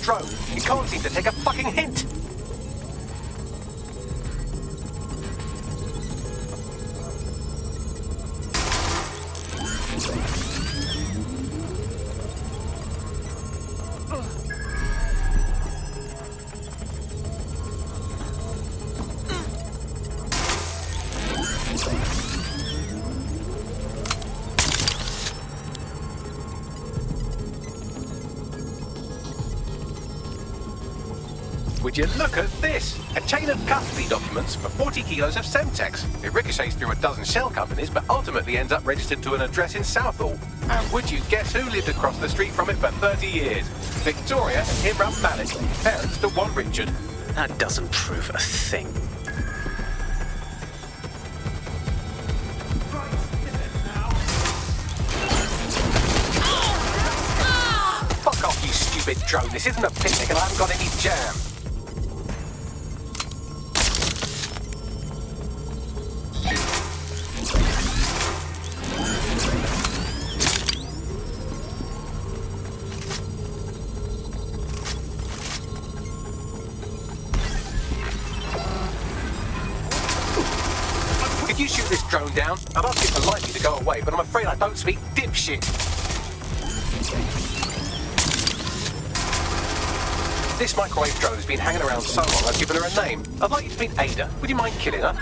drone. You can't seem to take a fucking hint. Would you look at this? A chain of custody documents for 40 kilos of Semtex. It ricochets through a dozen shell companies, but ultimately ends up registered to an address in Southall. And would you guess who lived across the street from it for 30 years? Victoria and Imran Malik, parents to one Richard. That doesn't prove a thing. Fuck off, you stupid drone. This isn't a picnic and I haven't got any jam. Could you shoot this drone down? I'd ask it politely to go away, but I'm afraid I don't speak dipshit. This microwave drone has been hanging around so long I've given her a name. I'd like you to meet Ada. Would you mind killing her?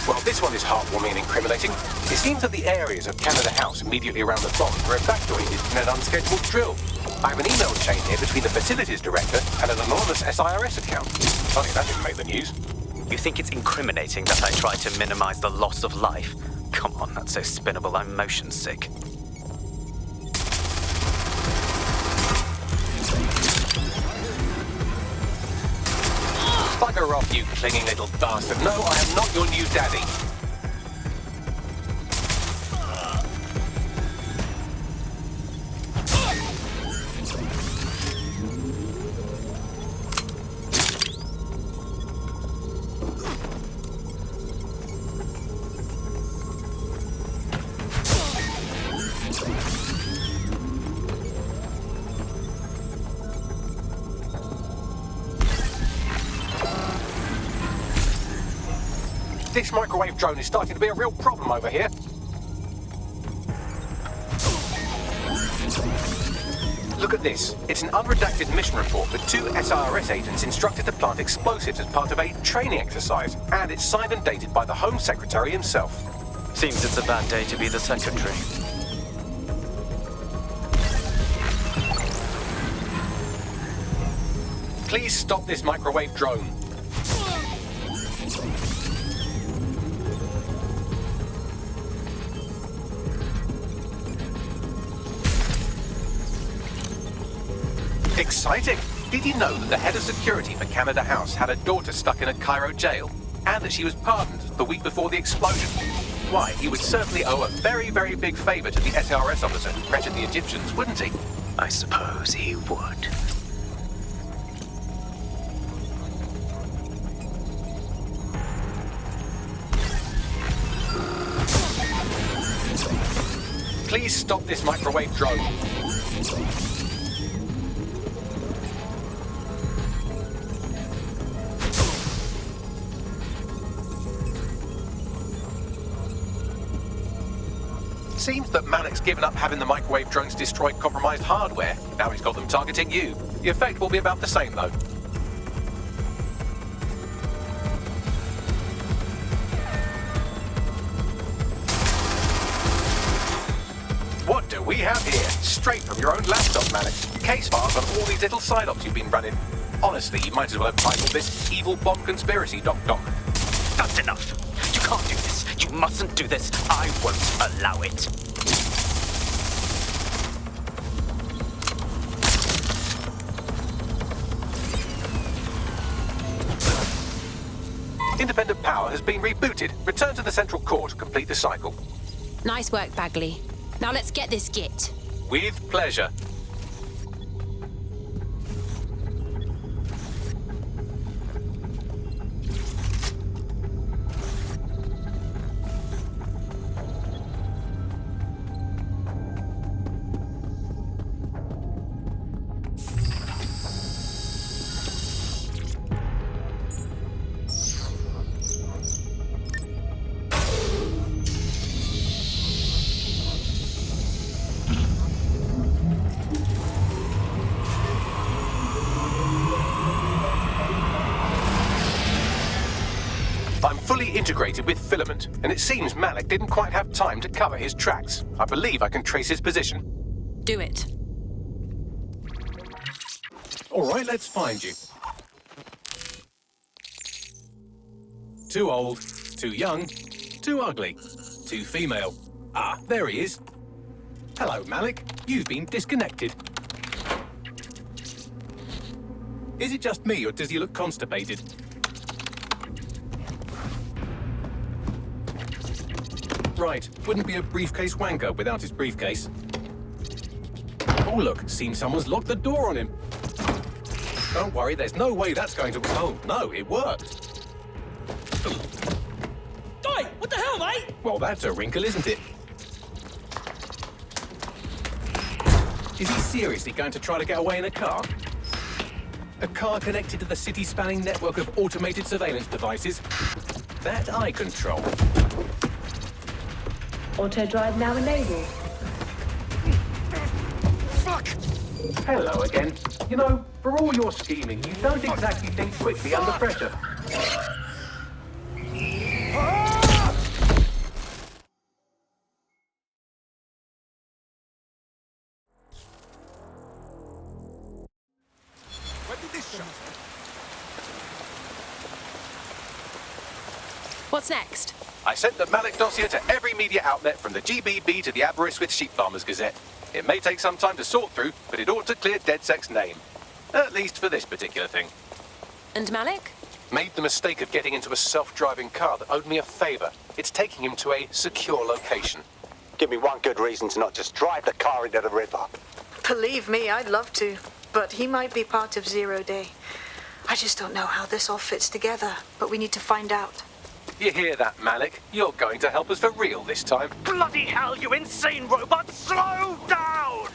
Well, this one is heartwarming and incriminating. It seems that the areas of Canada House immediately around the bomb were evacuated in an unscheduled drill. I have an email chain here between the facilities director and an anonymous SIRS account. Funny that didn't make the news. You think it's incriminating that I tried to minimize the loss of life? Come on, that's so spinnable, I'm motion sick. Bugger off, you clinging little bastard. No, I am not your new daddy. This microwave drone is starting to be a real problem over here. Look at this. It's an unredacted mission report with 2 SIRS agents instructed to plant explosives as part of a training exercise. And it's signed and dated by the Home Secretary himself. Seems it's a bad day to be the secretary. Please stop this microwave drone. Exciting! Did you know that the head of security for Canada House had a daughter stuck in a Cairo jail? And that she was pardoned the week before the explosion? Why, he would certainly owe a very, very big favour to the SRS officer who pressured the Egyptians, wouldn't he? I suppose he would. Please stop this microwave drone. Seems that Malik's given up having the microwave drones destroy compromised hardware. Now he's got them targeting you. The effect will be about the same, though. What do we have here? Straight from your own laptop, Malik. Case files on all these little side ops you've been running. Honestly, you might as well have titled this Evil Bomb Conspiracy, Doc. That's enough. You can't do this. You mustn't do this. I won't allow it. Independent power has been rebooted. Return to the central core to complete the cycle. Nice work, Bagley. Now let's get this git. With pleasure. fully integrated with filament, and it seems Malik didn't quite have time to cover his tracks. I believe I can trace his position. Do it. All right, let's find you. Too old, too young, too ugly, too female. Ah, there he is. Hello, Malik. You've been disconnected. Is it just me, or does he look constipated? Right, wouldn't be a briefcase wanker without his briefcase. Oh, look, seems someone's locked the door on him. Don't worry, there's no way that's going to... Oh, no, it worked. Oi, what the hell, mate? Well, that's a wrinkle, isn't it? Is he seriously going to try to get away in a car? A car connected to the city-spanning network of automated surveillance devices? That I control. Auto drive now enabled. Fuck! Hello again. You know, for all your scheming, you don't exactly think quickly under pressure. What's next? I sent the Malik dossier to every media outlet from the GBB to the Aberystwyth Sheep Farmers Gazette. It may take some time to sort through, but it ought to clear DedSec's name. At least for this particular thing. And Malik? Made the mistake of getting into a self-driving car that owed me a favor. It's taking him to a secure location. Give me one good reason to not just drive the car into the river. Believe me, I'd love to. But he might be part of Zero Day. I just don't know how this all fits together, but we need to find out. You hear that, Malik? You're going to help us for real this time. Bloody hell, you insane robot! Slow down!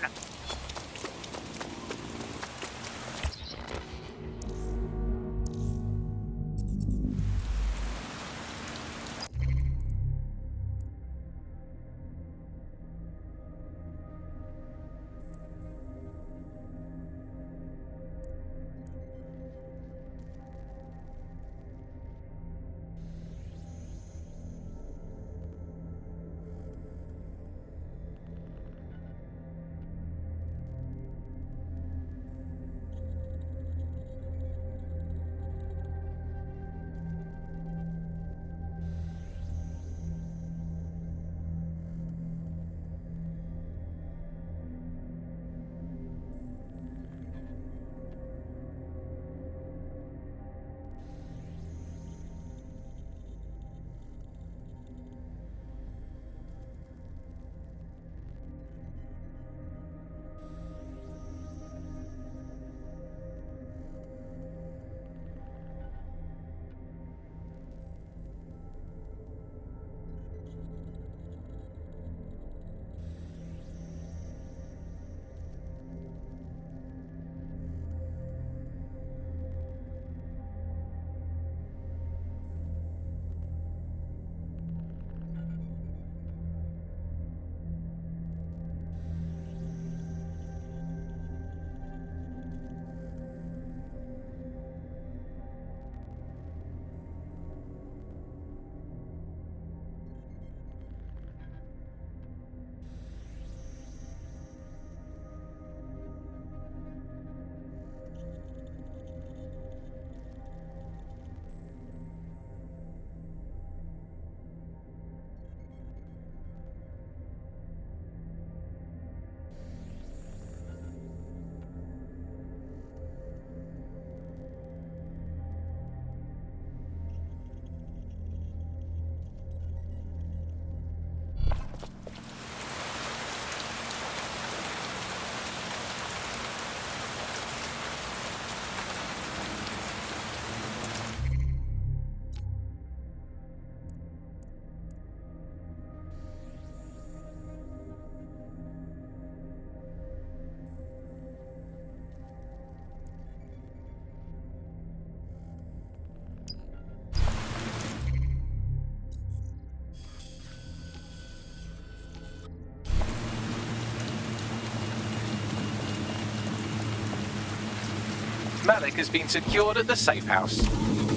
Malik has been secured at the safe house.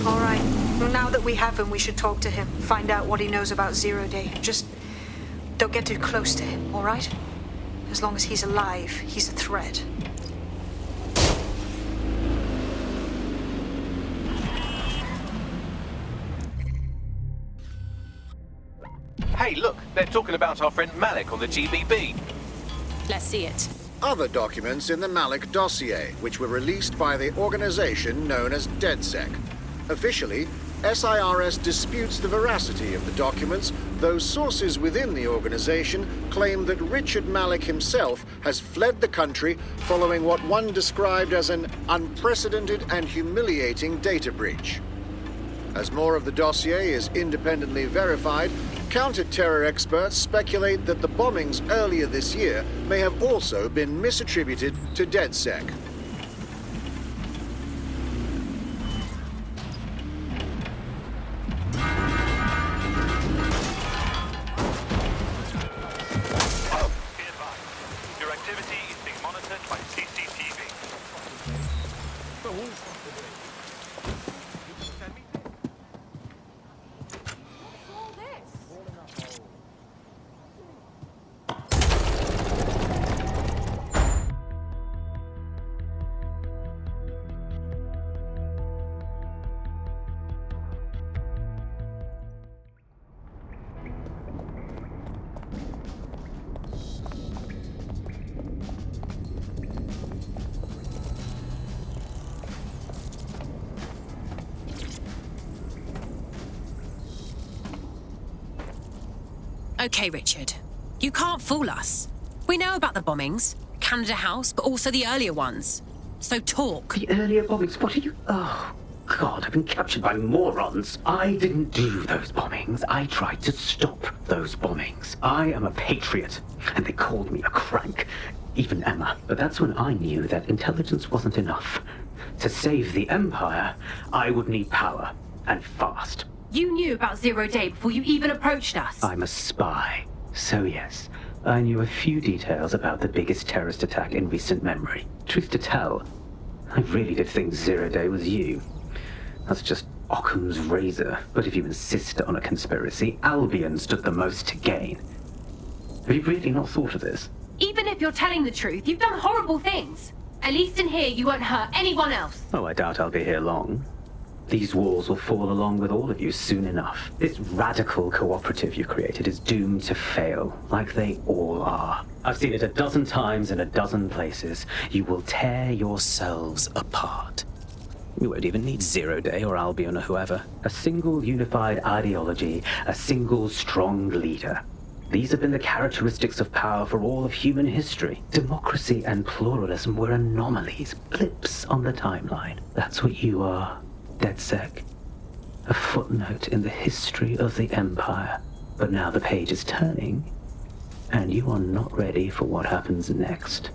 All right. Now that we have him, we should talk to him, find out what he knows about Zero Day. Just don't get too close to him, all right? As long as he's alive, he's a threat. Hey, look, they're talking about our friend Malik on the GBB. Let's see it. Other documents in the Malik dossier, which were released by the organization known as DedSec. Officially, SIRS disputes the veracity of the documents, though sources within the organization claim that Richard Malik himself has fled the country following what one described as an unprecedented and humiliating data breach. As more of the dossier is independently verified, counter-terror experts speculate that the bombings earlier this year may have also been misattributed to DedSec. Your activity is being monitored by CCTV. Okay, Richard. You can't fool us. We know about the bombings, Canada House, but also the earlier ones. So talk. The earlier bombings? What are you... Oh, God, I've been captured by morons. I didn't do those bombings. I tried to stop those bombings. I am a patriot, and they called me a crank. Even Emma. But that's when I knew that intelligence wasn't enough. To save the Empire, I would need power, and fast. You knew about Zero Day before you even approached us. I'm a spy. So yes, I knew a few details about the biggest terrorist attack in recent memory. Truth to tell, I really did think Zero Day was you. That's just Occam's razor. But if you insist on a conspiracy, Albion stood the most to gain. Have you really not thought of this? Even if you're telling the truth, you've done horrible things. At least in here, you won't hurt anyone else. Oh, I doubt I'll be here long. These walls will fall along with all of you soon enough. This radical cooperative you created is doomed to fail, like they all are. I've seen it a dozen times in a dozen places. You will tear yourselves apart. You won't even need Zero Day or Albion or whoever. A single unified ideology, a single strong leader. These have been the characteristics of power for all of human history. Democracy and pluralism were anomalies, blips on the timeline. That's what you are. DedSec, a footnote in the history of the Empire. But now the page is turning, and you are not ready for what happens next.